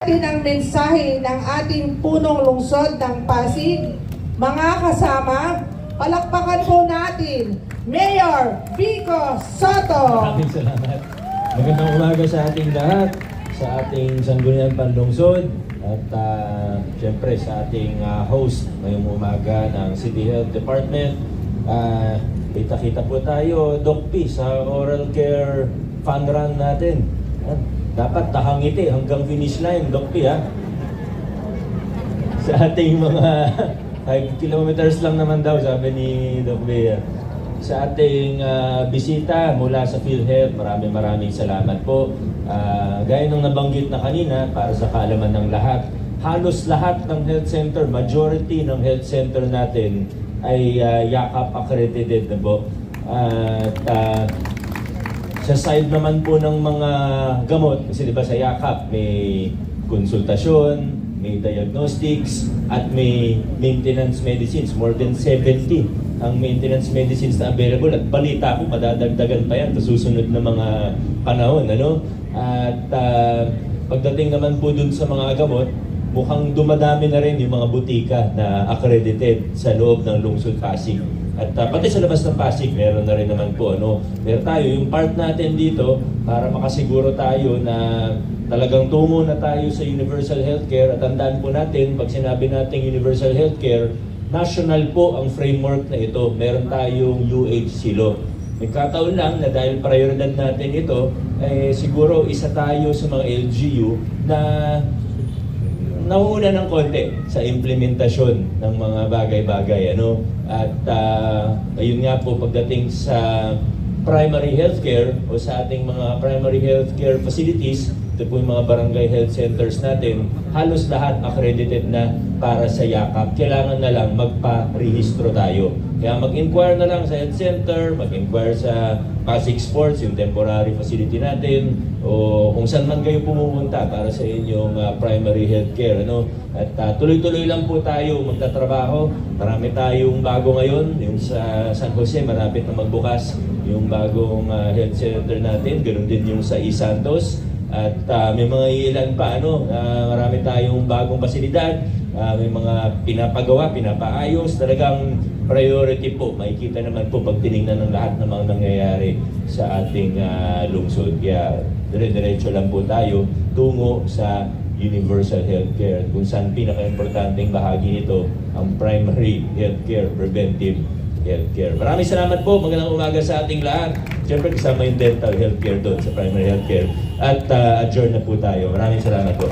ang mensahe ng ating punong lungsod ng Pasig. Mga kasama, palakpakan po natin Mayor Vico Soto. Maraming salamat. Magandang umaga sa ating lahat, sa ating Sangguniang Panlungsod at siyempre sa ating host ngayong umaga ng City Health Department. Kita-kita po tayo, Doc P, sa oral care fun run natin. Dapat nakangiti hanggang finish line, Doc P, ha? Sa ating mga 5 kilometers lang naman daw, sabi ni Doc P. Sa ating bisita mula sa PhilHealth, maraming salamat po. Gaya ng nabanggit na kanina, para sa kaalaman ng lahat, halos lahat ng health center, majority ng health center natin ay YACAP accredited na po. Sa side naman po ng mga gamot, kasi diba sa YACAP may konsultasyon, may diagnostics, at may maintenance medicines. More than 70 ang maintenance medicines na available. At balita ko, madadagdagan pa yan sa susunod na mga panahon. Ano? At pagdating naman po dun sa mga gamot, mukhang dumadami na rin yung mga butika na accredited sa loob ng Lungsod Pasig. At pati sa labas ng Pasig, meron na rin naman po. Ano? Meron tayo, yung part natin dito, para makasiguro tayo na talagang tungo na tayo sa universal healthcare. At tandaan po natin, pag sinabi natin universal healthcare, national po ang framework na ito. Meron tayong UHC law. Nagkataon lang na dahil prioridad natin ito, siguro isa tayo sa mga LGU na nauuna ng konti sa implementasyon ng mga bagay-bagay. Ano? At ayun nga po, pagdating sa primary healthcare o sa ating mga primary healthcare facilities, ito po yung mga barangay health centers natin, halos lahat accredited na para sa YACAP. Kailangan na lang magpa-rehistro tayo. Kaya mag-inquire na lang sa health center, mag-inquire sa Pasig Sports, yung temporary facility natin, o kung saan man kayo pumunta para sa inyong primary health care. Ano? At tuloy-tuloy lang po tayo magtatrabaho. Marami tayong bago ngayon, yung sa San Jose, marapit na magbukas yung bagong health center natin. Ganun din yung sa Santos. At may mga ilan pa, marami tayong bagong pasilidad, may mga pinapagawa, pinapaayos, talagang priority po. Makikita naman po pag tinignan ng lahat ng mga nangyayari sa ating lungsod. Kaya dire-diretso lang po tayo tungo sa universal healthcare, kung saan pinaka-importanting bahagi nito ang primary healthcare, preventive healthcare. Maraming salamat po. Magandang umaga sa ating lahat. Siyempre kasama yung dental healthcare doon sa primary healthcare. At adjourn na po tayo. Maraming salamat po.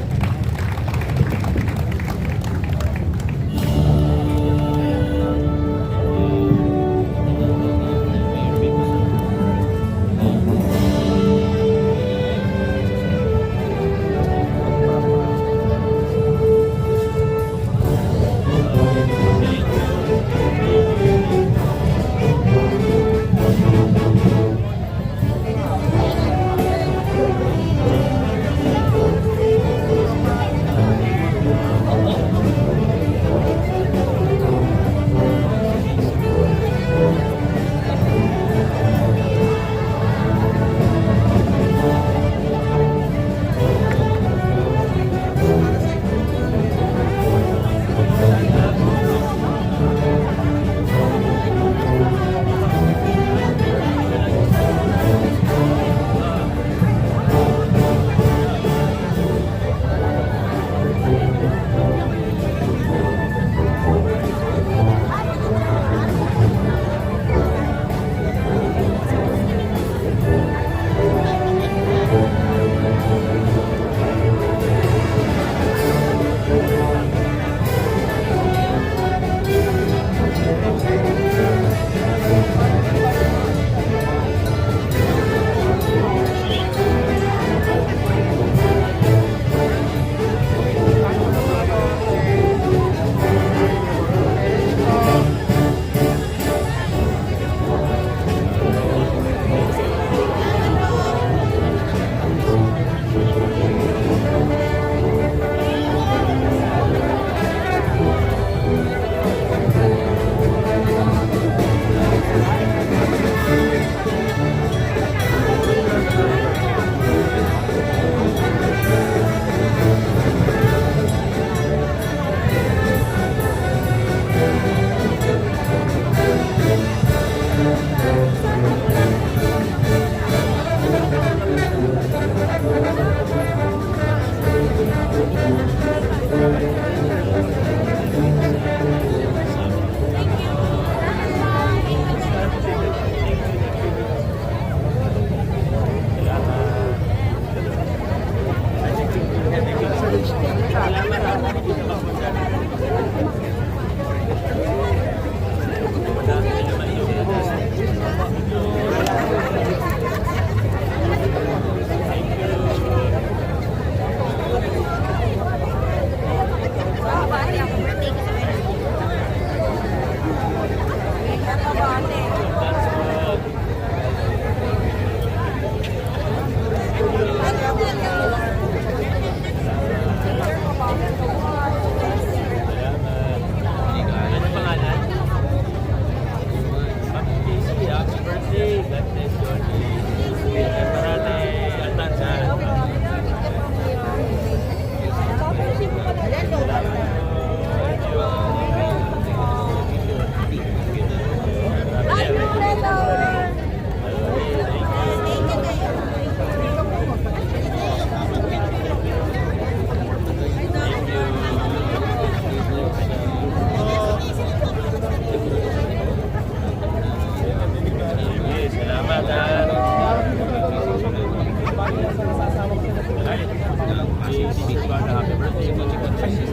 happy birthday to Chico Tracy.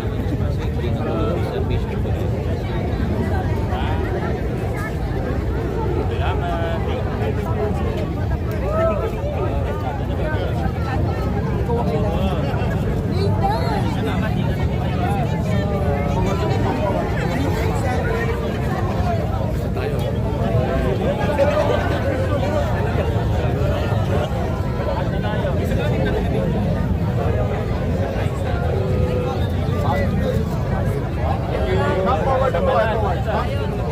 Salamat. Come forward.